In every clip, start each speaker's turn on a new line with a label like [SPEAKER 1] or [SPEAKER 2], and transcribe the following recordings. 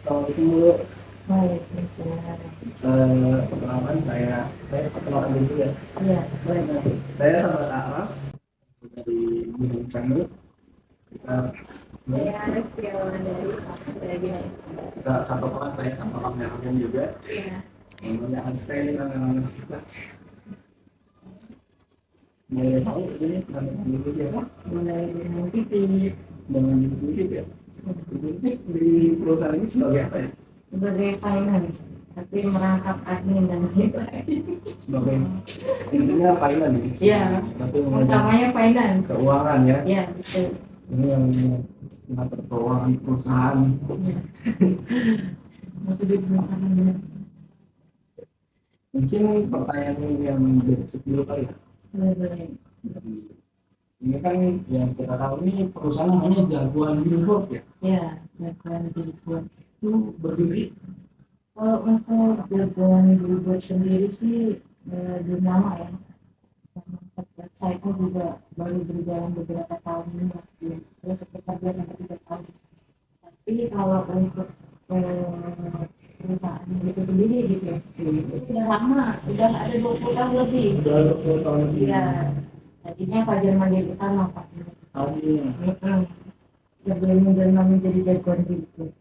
[SPEAKER 1] Assalamualaikum Bu.
[SPEAKER 2] Waalaikumsalam.
[SPEAKER 1] Perkenalkan saya perkenalkan dulu ya.
[SPEAKER 2] Iya, boleh.
[SPEAKER 1] Saya sama Kak Araf dari Bidang Sandu. Kita
[SPEAKER 2] Saya Restiawan dari Safra.
[SPEAKER 1] kita satu kelas, saya sama kameramen juga.
[SPEAKER 2] Iya.
[SPEAKER 1] Banyak sekali anak-anak kita. Mulai tahu ini nama dulu siapa?
[SPEAKER 2] Mulai dengan TV,
[SPEAKER 1] Dengan Ibu ya. Ibu di perusahaan ini sebagai apa ya?
[SPEAKER 2] sebagai finance, tapi merangkap admin dan lain-lain.
[SPEAKER 1] Sebagai intinya finance.
[SPEAKER 2] Iya.
[SPEAKER 1] Tapi
[SPEAKER 2] Utamanya finance.
[SPEAKER 1] keuangan ya.
[SPEAKER 2] Iya, betul.
[SPEAKER 1] Ini yang mengatur keuangan perusahaan.
[SPEAKER 2] Iya. Itu di perusahaan benar.
[SPEAKER 1] Mungkin pertanyaan yang basic dulu kali ya.
[SPEAKER 2] Boleh.
[SPEAKER 1] Ini kan yang kita tahu ini perusahaan namanya Jagoan Billboard ya.
[SPEAKER 2] Iya, jagoan billboard.
[SPEAKER 1] Itu berdiri
[SPEAKER 2] Kalau untuk jagoan billboard sendiri sih belum lama ya. Website-nya juga baru berjalan beberapa tahun ini, ya sekitar 2 sampai 3 tahun. Tapi kalau untuk perusahaan itu sendiri gitu ya, itu udah lama, udah ada 20 tahun lebih.
[SPEAKER 1] udah 20 tahun lebih.
[SPEAKER 2] Iya, tadinya Fajar Mandiri Utama Pak.
[SPEAKER 1] Tahunnya.
[SPEAKER 2] Sebelum menjelma menjadi jagoan billboard.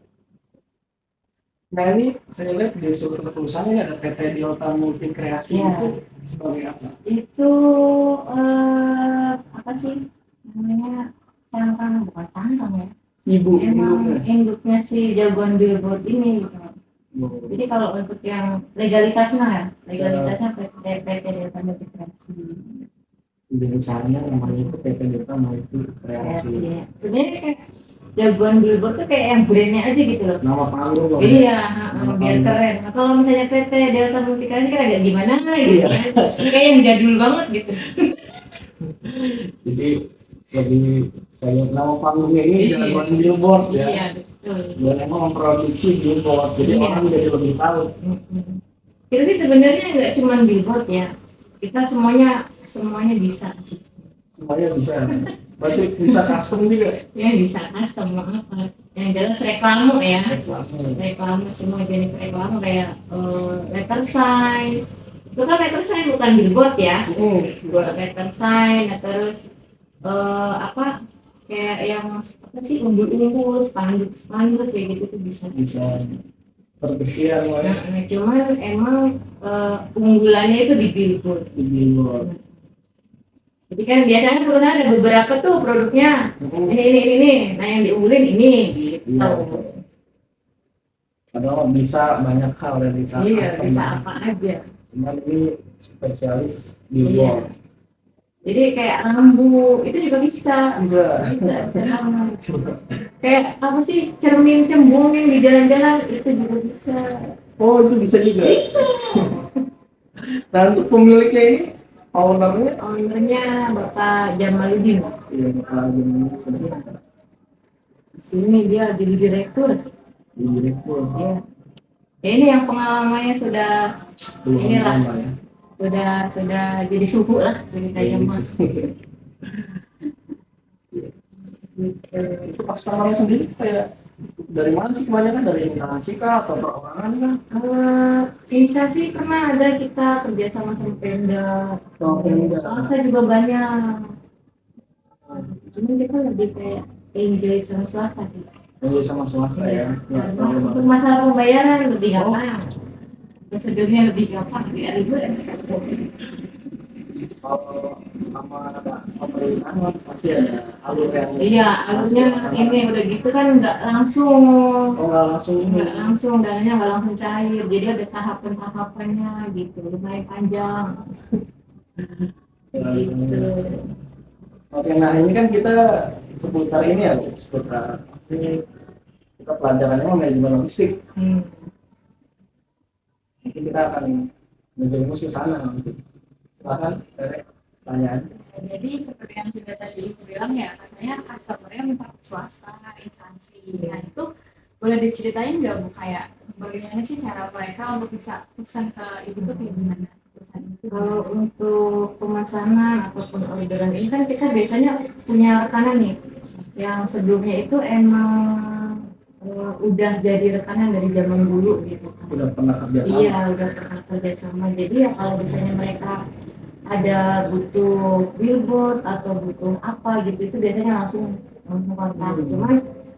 [SPEAKER 1] Nah ini saya lihat di suatu perusahaan ini ada PT Delta Multi Kreasi
[SPEAKER 2] Ya.
[SPEAKER 1] itu sebagai apa?
[SPEAKER 2] Itu apa sih namanya, cangkang, bukan cangkang ya,
[SPEAKER 1] Ibu.
[SPEAKER 2] emang induknya si jagoan billboard ini gitu.
[SPEAKER 1] Oh.
[SPEAKER 2] Jadi kalau untuk yang legalitasnya PT Delta Multi Kreasi.
[SPEAKER 1] Di usahanya namanya itu PT Delta Multi Kreasi.
[SPEAKER 2] Ya. Sebenarnya kayak jagoan billboard tuh kayak yang brandnya aja gitu loh.
[SPEAKER 1] Nama panggung loh.
[SPEAKER 2] Iya, biar keren. Nah, kalau misalnya PT Delta Multi Kreasi kan agak gimana gitu.
[SPEAKER 1] Iya.
[SPEAKER 2] Kayak yang jadul banget gitu.
[SPEAKER 1] Jadi lebih kayak nama panggungnya ini
[SPEAKER 2] Iya.
[SPEAKER 1] Jagoan Billboard ya.
[SPEAKER 2] Iya, betul.
[SPEAKER 1] Dan emang memproduksi billboard, jadi
[SPEAKER 2] Iya.
[SPEAKER 1] orang jadi lebih tahu.
[SPEAKER 2] Kita sih sebenarnya nggak cuma billboard ya. Kita semuanya bisa sih.
[SPEAKER 1] Semuanya bisa. Berarti bisa custom juga.
[SPEAKER 2] Ya bisa custom apa. Yang jelas reklame ya.
[SPEAKER 1] Reklame.
[SPEAKER 2] Reklame, semua jenis reklame kayak letter sign. Itu kan letter sign bukan billboard ya. Buat letter sign, nah, terus apa kayak yang apa sih, umbul-umbul, spanduk kayak gitu tuh bisa.
[SPEAKER 1] Bisa perbersihan lah ya.
[SPEAKER 2] Nah, cuman emang unggulannya itu di billboard.
[SPEAKER 1] Di billboard.
[SPEAKER 2] Jadi kan biasanya perusahaan ada beberapa tuh produknya ini. Nah yang diunggulin ini gitu.
[SPEAKER 1] Iya. Padahal bisa banyak hal yang bisa.
[SPEAKER 2] Iya,
[SPEAKER 1] custom.
[SPEAKER 2] bisa apa aja.
[SPEAKER 1] Cuman ini spesialis billboard.
[SPEAKER 2] Jadi kayak rambu itu juga bisa.
[SPEAKER 1] Bisa.
[SPEAKER 2] Bisa rambu. Kayak apa sih, cermin cembung yang di jalan-jalan itu juga bisa.
[SPEAKER 1] Oh itu bisa juga.
[SPEAKER 2] Bisa.
[SPEAKER 1] Nah untuk pemiliknya ini
[SPEAKER 2] Ownernya Bapak Jamaludin.
[SPEAKER 1] Iya, Bapak
[SPEAKER 2] Di sini dia jadi direktur.
[SPEAKER 1] direktur.
[SPEAKER 2] Ya. Ini yang pengalamannya sudah inilah. Sudah jadi suhu lah ceritanya mah.
[SPEAKER 1] Itu customer sendiri kayak dari mana sih, kebanyakan dari instansi kah atau perorangan kah?
[SPEAKER 2] Instansi pernah ada kita kerjasama sama Pemda. Swasta juga banyak. Cuma kita lebih kayak enjoy sama swasta sih.
[SPEAKER 1] Enjoy sama swasta ya.
[SPEAKER 2] Untuk masalah pembayaran lebih gampang. Prosedurnya lebih gampang dari gue.
[SPEAKER 1] Kalau sama pemerintah pasti ada alur yang.
[SPEAKER 2] Iya, alurnya ini udah gitu kan nggak langsung. Nggak langsung, dananya nggak langsung cair. Jadi ada tahapan-tahapannya gitu, lumayan panjang. Gitu.
[SPEAKER 1] Oke, nah ini kan kita seputar ini ya, seputar ini kita pelajarannya manajemen logistik. Nanti kita akan menjerumus ke sana nanti. Silahkan, pertanyaan.
[SPEAKER 3] Jadi seperti yang sudah tadi Ibu bilang ya, katanya customer-nya minta swasta, instansi. Nah itu boleh diceritain nggak Bu, kayak bagaimana sih cara mereka untuk bisa pesan ke Ibu tuh kayak gimana?
[SPEAKER 2] Kalau untuk pemesanan ataupun orderan ini kan kita biasanya punya rekanan nih, yang sebelumnya itu emang udah jadi rekanan dari zaman dulu gitu.
[SPEAKER 1] Udah pernah kerja sama.
[SPEAKER 2] Iya, udah pernah kerja sama. Jadi ya kalau misalnya mereka ada butuh billboard atau butuh apa gitu, itu biasanya langsung kontak. Cuman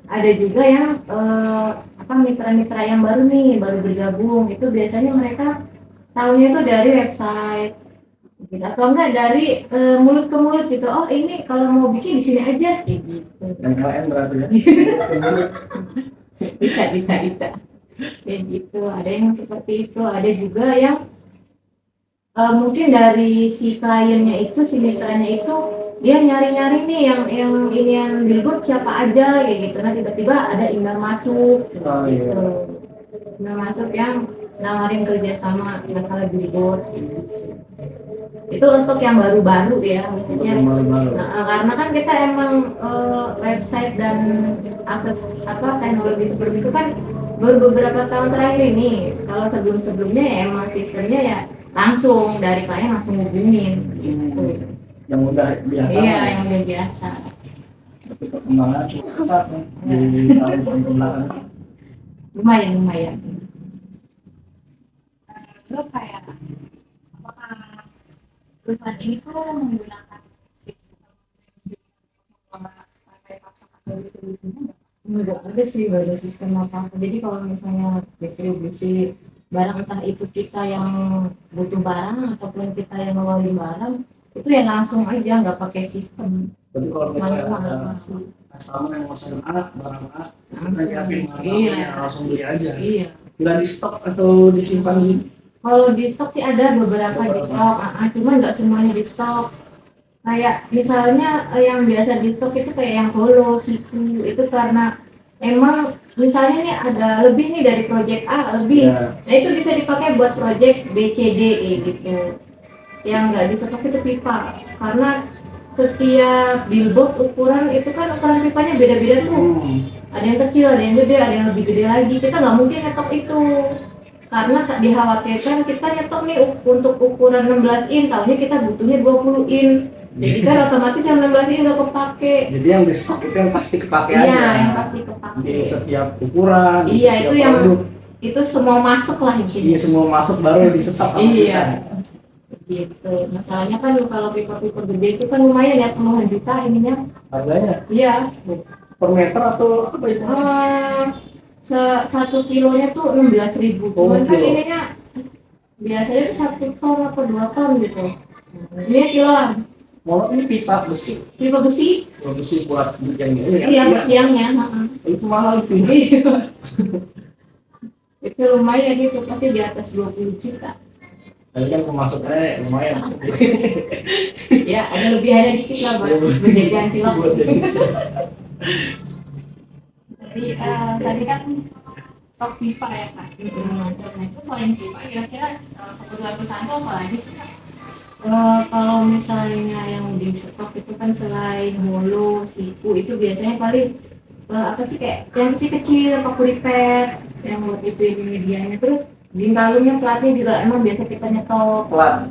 [SPEAKER 2] ada juga yang apa mitra-mitra yang baru nih, baru bergabung, itu biasanya mereka tahunya itu dari website gitu, atau enggak dari mulut ke mulut gitu. Oh ini kalau mau bikin di sini aja kayak gitu.
[SPEAKER 1] MLM berarti ya.
[SPEAKER 2] Bisa kayak gitu. Ada yang seperti itu, ada juga yang mungkin dari si kliennya itu, si mitranya itu dia nyari-nyari nih yang ini yang billboard siapa aja kayak gitu. Nah tiba-tiba ada email masuk
[SPEAKER 1] Oh, iya.
[SPEAKER 2] gitu. Email masuk yang nawarin kerjasama masalah billboard gitu. Itu untuk yang baru-baru ya, maksudnya.
[SPEAKER 1] Baru-baru.
[SPEAKER 2] Nah, karena kan kita emang website dan akses apa teknologi seperti itu kan baru beberapa tahun terakhir ini. Kalau sebelum-sebelumnya ya emang sistemnya ya langsung dari klien langsung hubungin gitu.
[SPEAKER 1] Yang udah biasa.
[SPEAKER 2] Iya, yang udah biasa.
[SPEAKER 1] Tapi perkembangan cukup pesat nih di tahun belakang.
[SPEAKER 2] Lumayan.
[SPEAKER 3] Lo kayak apakah perusahaan ini tuh menggunakan sistem pakai pasokan atau distribusinya
[SPEAKER 2] Enggak ada sih, nggak ada sistem apa-apa. Jadi kalau misalnya distribusi barang, entah itu kita yang butuh barang ataupun kita yang ngeluarin barang, itu ya langsung aja, nggak pakai sistem.
[SPEAKER 1] Tapi kalau misalnya ada
[SPEAKER 2] Langsung.
[SPEAKER 1] customer yang pesan barang A, kita
[SPEAKER 2] Langsung.
[SPEAKER 1] nyiapin
[SPEAKER 2] Iya.
[SPEAKER 1] barangnya langsung beli aja.
[SPEAKER 2] Iya.
[SPEAKER 1] Nggak di stok atau disimpan gitu.
[SPEAKER 2] Kalau di stok sih ada beberapa di stok, cuman nggak semuanya di stok. Kayak misalnya yang biasa di stok itu kayak yang Holo, Siku, itu karena emang misalnya nih ada lebih nih dari project A lebih.
[SPEAKER 1] Ya.
[SPEAKER 2] Nah itu bisa dipakai buat project B, C, D, E gitu. Yang nggak di stok itu pipa, karena setiap billboard ukuran itu kan ukuran pipanya beda-beda tuh. Ada yang kecil, ada yang gede, ada yang lebih gede lagi. Kita nggak mungkin nyetok itu, karena tak dikhawatirkan kita nyetok nih untuk ukuran 16 in, tahunya kita butuhnya 20 in. Jadi kan otomatis yang 16 in nggak kepake.
[SPEAKER 1] Jadi yang di stok itu yang pasti kepake
[SPEAKER 2] Iya,
[SPEAKER 1] aja.
[SPEAKER 2] yang pasti kepake.
[SPEAKER 1] Di setiap ukuran, di
[SPEAKER 2] Iya,
[SPEAKER 1] setiap
[SPEAKER 2] itu yang
[SPEAKER 1] produk.
[SPEAKER 2] itu semua masuk lah intinya.
[SPEAKER 1] Iya, semua masuk baru yang di stok sama
[SPEAKER 2] Iya.
[SPEAKER 1] kita.
[SPEAKER 2] Gitu. Masalahnya kan kalau pipa-pipa gede itu kan lumayan ya, puluhan juta ininya.
[SPEAKER 1] Harganya
[SPEAKER 2] Iya.
[SPEAKER 1] per meter atau apa itu?
[SPEAKER 2] 1 kilonya tuh 16.000. Cuman kan
[SPEAKER 1] kilo.
[SPEAKER 2] ininya biasanya tuh 1 ton atau 2 ton gitu. Ini kiloan.
[SPEAKER 1] Mau ini pipa besi.
[SPEAKER 2] Pipa besi?
[SPEAKER 1] Pipa besi buat yang ini ya.
[SPEAKER 2] Iya, buat tiangnya.
[SPEAKER 1] Itu mahal itu.
[SPEAKER 2] Iya. Itu lumayan itu, pasti di atas 20 juta.
[SPEAKER 1] Tapi kan pemasukannya lumayan.
[SPEAKER 2] Ya, ada lebihannya dikit lah buat jajan cilok.
[SPEAKER 1] Buat jajan.
[SPEAKER 3] Jadi tadi kan stok pipa ya Kak. Nah itu selain pipa kira-kira kebutuhan perusahaan itu apa lagi sih Kak?
[SPEAKER 2] Kalau misalnya yang di stok itu kan selain Holo, Siku itu biasanya paling apa sih kayak yang kecil-kecil, paku lipet, yang buat itu medianya. Terus tinggalnya platnya juga emang biasa kita nyetok.
[SPEAKER 1] Plat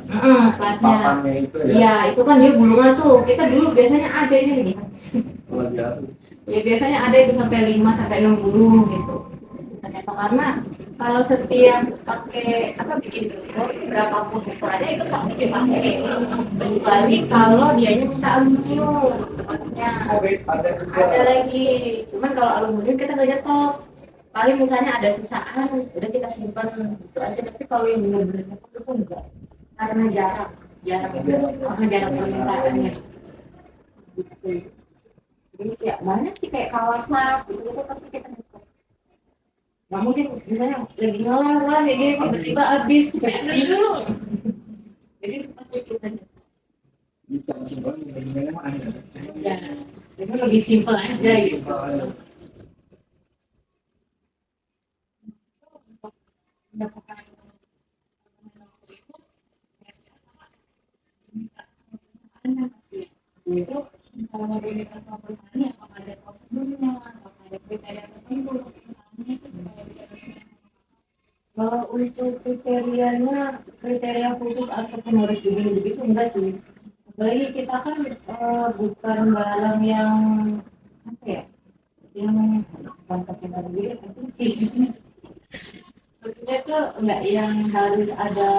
[SPEAKER 2] Platnya.
[SPEAKER 1] papannya itu ya.
[SPEAKER 2] Iya, itu kan dia gulungan tuh. Kita dulu biasanya ada ini lagi.
[SPEAKER 1] Kalau jatuh.
[SPEAKER 2] Ya biasanya ada itu sampai 5 sampai 6 gulung gitu. Ternyata karena kalau setiap pakai apa bikin billboard berapapun ukurannya itu pasti dipakai. Kecuali kalau dianya minta aluminium tempatnya.
[SPEAKER 1] Ada juga.
[SPEAKER 2] Ada lagi. Cuman kalau aluminium kita nggak nyetok. Paling misalnya ada sisaan, udah kita simpan gitu aja. Tapi kalau yang benar-benar nyetok itu enggak. Karena jarang itu. Karena jarang permintaannya. Gitu. Jadi ya banyak sih kayak kawat gitu pasti kita nyetok. Nggak mungkin misalnya lagi ngelar kayak gini tiba-tiba habis beli dulu. Jadi pasti kita nyetok.
[SPEAKER 1] Bisa simpan gimana mah ada.
[SPEAKER 2] Ya, itu lebih simpel aja gitu.
[SPEAKER 1] Simpel aja.
[SPEAKER 3] Untuk mendapatkan itu misalnya dari perusahaan ya apakah ada prosedurnya, apakah ada kriteria tertentu untuk perusahaannya itu supaya bisa
[SPEAKER 2] Kalau untuk kriteria khusus ataupun harus begini begitu enggak sih. Apalagi kita kan bukan barang yang apa ya, yang kontak yang tadi penting sih. Maksudnya tuh nggak yang harus ada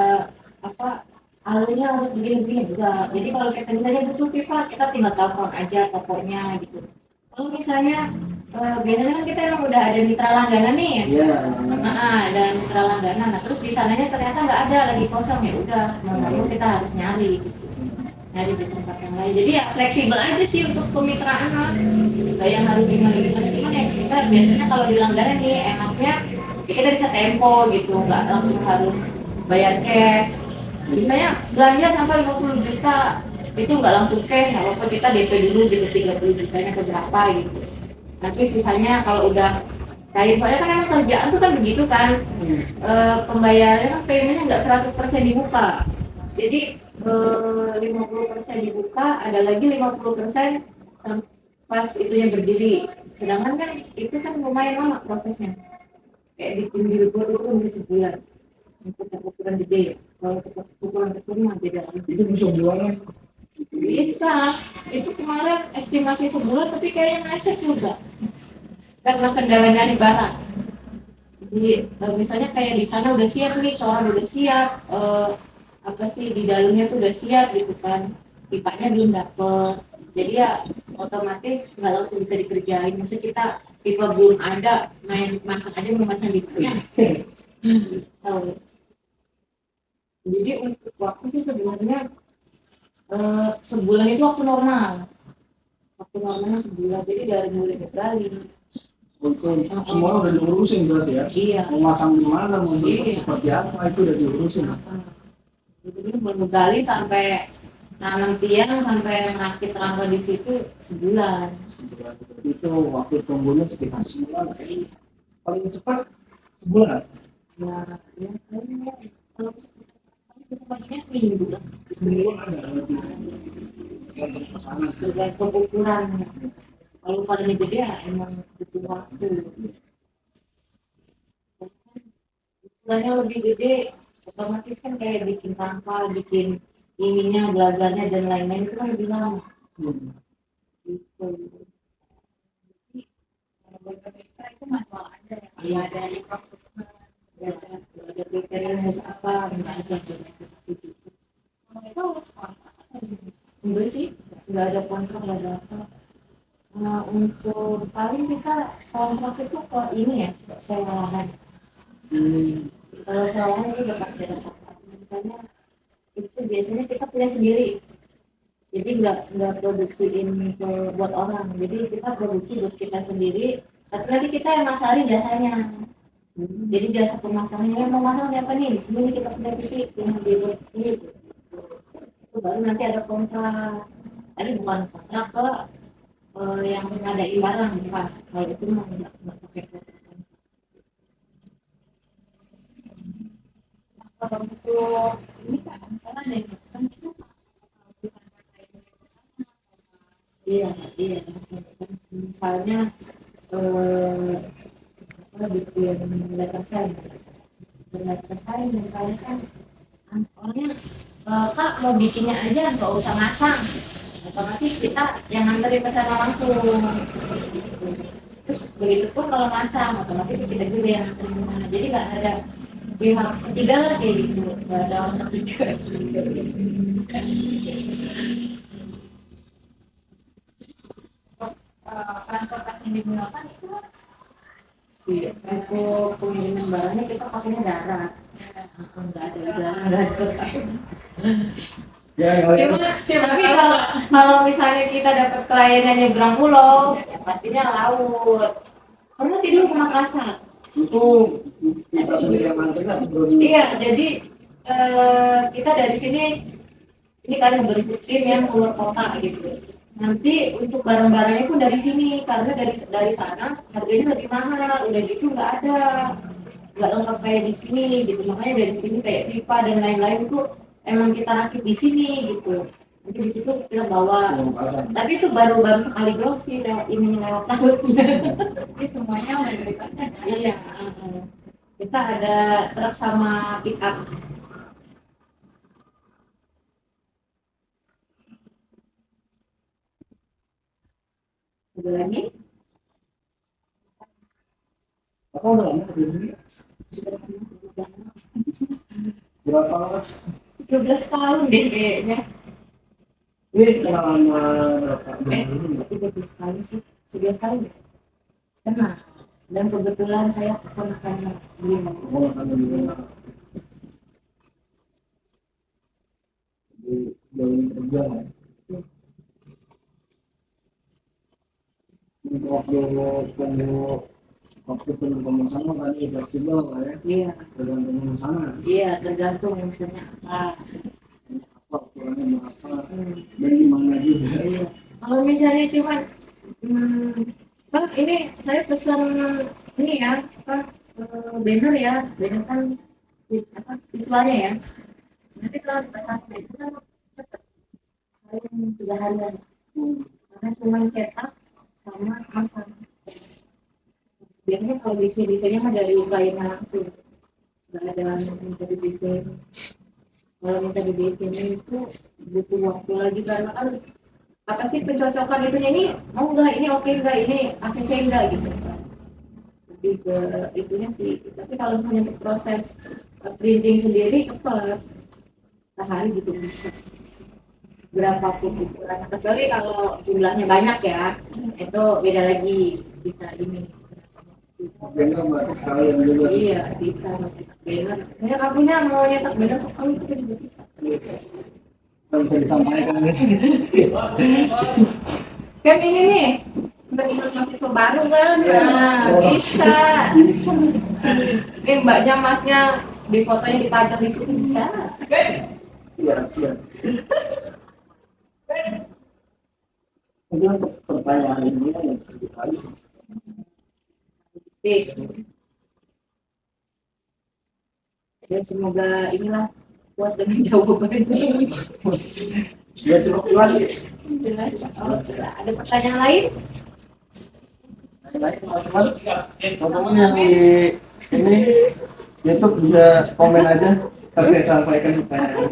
[SPEAKER 2] apa alurnya harus begini-begini juga. Jadi kalau kita misalnya butuh pipa, kita tinggal telepon aja tokonya gitu. Kalau misalnya biasanya kan kita emang udah ada mitra langganan nih ya.
[SPEAKER 1] Iya.
[SPEAKER 2] Ada mitra langganan. Nah, terus di sananya ternyata nggak ada lagi kosong ya udah, mau nggak mau kita harus nyari gitu. Nyari di tempat yang lain. Jadi ya fleksibel aja sih untuk kemitraan lah. Nggak yang harus gimana-gimana. Cuman ya kita biasanya kalau di langganan nih enaknya ya kita bisa tempo gitu, nggak langsung harus bayar cash. Misalnya belanja sampai 50 juta itu nggak langsung cash, nggak apa-apa kita DP dulu gitu 30 jutanya ke berapa gitu. Nanti sisanya kalau udah cair, soalnya kan emang kerjaan tuh kan begitu kan, pembayarannya kan paymentnya nggak 100% dibuka. Jadi 50% dibuka, ada lagi 50% pas itunya berdiri. Sedangkan kan itu kan lumayan lama prosesnya. Kayak bikin billboard itu kan bisa sebulan. Untuk ukuran gede, kalau untuk ukuran kecil mah beda lagi.
[SPEAKER 1] Itu bisa jualnya.
[SPEAKER 2] Bisa, itu kemarin estimasi sebulan tapi kayaknya meleset juga karena kendalanya di barang. Jadi misalnya kayak di sana udah siap nih, coran udah siap, apa sih di dalamnya tuh udah siap gitu kan, pipanya belum dapet. Jadi ya otomatis nggak langsung bisa dikerjain. Maksudnya kita pipa belum ada, main masak aja belum macam gitu. Tahu. Jadi untuk waktu itu sebenarnya sebulan itu waktu normal. Waktu normalnya sebulan. Jadi dari mulai Bali.
[SPEAKER 1] Untuk semua udah diurusin berarti ya.
[SPEAKER 2] Iya.
[SPEAKER 1] Mau masang di mana, mau bentuk
[SPEAKER 2] Iya.
[SPEAKER 1] seperti apa itu udah diurusin.
[SPEAKER 2] Jadi mulai Bali sampai nanam tiang sampai merakit rangka di situ sebulan.
[SPEAKER 1] Itu waktu tunggunya sekitar sebulan. Paling cepat sebulan.
[SPEAKER 2] Ya, ya kayaknya kalau semuanya seminggu lah.
[SPEAKER 1] Seminggu ada lebih. Untuk pesanan.
[SPEAKER 2] Tergantung ukuran. Kalau pada gede ya emang butuh waktu. Ukurannya lebih gede, otomatis kan kayak bikin rangka, bikin ininya, belajarnya dan lain-lain itu kan lebih lama. Gitu.
[SPEAKER 3] Mereka itu manual aja ya,
[SPEAKER 2] Iya.
[SPEAKER 3] ada infrastruktur.
[SPEAKER 2] Ada kriteria apa, nggak ada.
[SPEAKER 3] Itu harus kontrak.
[SPEAKER 2] Enggak sih, nggak ada kontrak, nggak ada apa. Nah, untuk paling kita kontrak itu ke ini ya, sewa lahan. Kalau sewa lahan itu udah pasti ada kontrak. Misalnya itu biasanya kita punya sendiri. Jadi nggak produksiin buat orang. Jadi kita produksi buat kita sendiri. Tapi nanti kita yang masalin jasanya. Jadi jasa pemasangannya mau masang apa nih? Di sini kita punya titik yang diproduksi. Itu baru nanti ada kontrak. Tadi bukan kontrak ke yang ngadain barang bukan. Kalau itu mah nggak pakai kontrak.
[SPEAKER 3] Kalau untuk ini kan misalnya ada yang kan itu bukan pakai
[SPEAKER 2] Iya, iya. Misalnya apa bikin letter sign. Letter sign misalnya kan orangnya Kak mau bikinnya aja nggak usah masang. Otomatis kita yang nganterin ke sana langsung. Begitupun kalau masang, otomatis kita juga yang nganterin ke sana. Jadi nggak ada pihak ketiga lah kayak gitu, nggak ada orang ketiga.
[SPEAKER 3] transportasi yang digunakan itu
[SPEAKER 2] Iya, untuk pengiriman barangnya kita pakainya darat. Nggak ada udara, nggak ada.
[SPEAKER 1] Ya,
[SPEAKER 2] Tapi kalau misalnya kita dapat klien yang nyebrang pulau, ya pastinya laut. Pernah sih dulu ke Makassar.
[SPEAKER 1] itu kita sendiri yang nganterin atau bro?
[SPEAKER 2] Iya, jadi kita dari sini ini kan membentuk tim yang keluar kota gitu. Nanti untuk barang-barangnya pun dari sini karena dari sana harganya lebih mahal. Udah gitu nggak lengkap kayak di sini gitu. Makanya dari sini kayak pipa dan lain-lain tuh emang kita rakit di sini gitu. Nanti di situ kita bawa. Tapi itu baru sekali doang sih lewat ini lewat laut.
[SPEAKER 3] jadi semuanya mayoritasnya
[SPEAKER 2] Iya. Kita ada truk sama pick up. Ada lagi?
[SPEAKER 1] Apa udah lama kerja di sini? Berapa lama?
[SPEAKER 2] 13 tahun deh kayaknya.
[SPEAKER 1] Ini kenalan berapa?
[SPEAKER 2] 13 kali sih, 11 kali deh. Kenal. Dan kebetulan saya keponakan beliau.
[SPEAKER 1] Oh, ada di mana? Di dalam kerja. Untuk waktu pemesanan tadi fleksibel lah ya.
[SPEAKER 2] Iya,
[SPEAKER 1] Tergantung pemesanan.
[SPEAKER 2] iya tergantung misalnya apa.
[SPEAKER 1] Apa ukurannya berapa
[SPEAKER 2] Hmm.
[SPEAKER 1] dan di mana juga.
[SPEAKER 2] Iya. Kalau misalnya cuma Bang, ini saya pesan ini ya, apa banner ya, banner kan apa visualnya ya. Nanti kalau dibatasi itu kan cepat, paling 3 harian. Karena cuma cetak sama masang. Biasanya kalau desainnya mah dari kliennya langsung, nggak ada minta di desain. Kalau minta di desain itu butuh waktu lagi karena kan apa sih pencocokan itunya ini mau nggak ini oke nggak ini ACC nggak gitu lebih ke itunya sih. Tapi kalau misalnya untuk proses printing sendiri cepat sehari gitu bisa berapa pun ukuran, kecuali kalau jumlahnya banyak ya itu beda lagi bisa ini.
[SPEAKER 1] Benar berarti sekalian juga.
[SPEAKER 2] Iya bisa banner saya kapunya mau nyetak banner sekali itu juga bisa.
[SPEAKER 1] Kalau bisa disampaikan nih.
[SPEAKER 2] Kan ini nih benar-benar mahasiswa baru kan,
[SPEAKER 1] Iya.
[SPEAKER 2] nah bisa.
[SPEAKER 1] Bisa.
[SPEAKER 2] Ini mbaknya masnya di fotonya dipajang di situ bisa.
[SPEAKER 1] Siap, siap. Mungkin untuk pertanyaan ini yang sedikit kali sih.
[SPEAKER 2] Ya semoga inilah puas dengan jawabannya.
[SPEAKER 1] Ya cukup jelas sih.
[SPEAKER 2] Jelas. Oh, ada pertanyaan lain?
[SPEAKER 1] Baik, teman-teman yang di ini YouTube bisa komen aja, tapi saya sampaikan pertanyaan.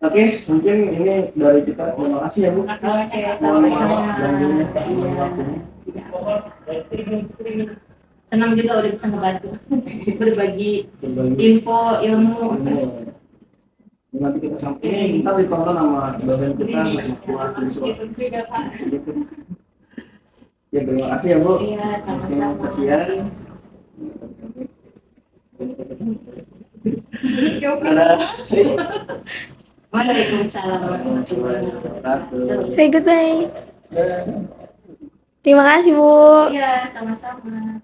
[SPEAKER 1] Oke, mungkin ini dari kita. Terima kasih ya Bu.
[SPEAKER 2] Oke,
[SPEAKER 1] Mohon maaf
[SPEAKER 2] sama-sama.
[SPEAKER 1] ganggunya.
[SPEAKER 2] Iya. Senang juga udah bisa ngebantu berbagi info ilmu.
[SPEAKER 1] Nanti kita sampaikan, kita ditonton sama dosen kita, kelas siswa. Ya, terima kasih ya Bu.
[SPEAKER 2] Iya, sama-sama.
[SPEAKER 1] Sekian.
[SPEAKER 2] Waalaikumsalam warahmatullahi wabarakatuh.
[SPEAKER 4] Say goodbye. Terima kasih, Bu.
[SPEAKER 2] Iya, sama-sama.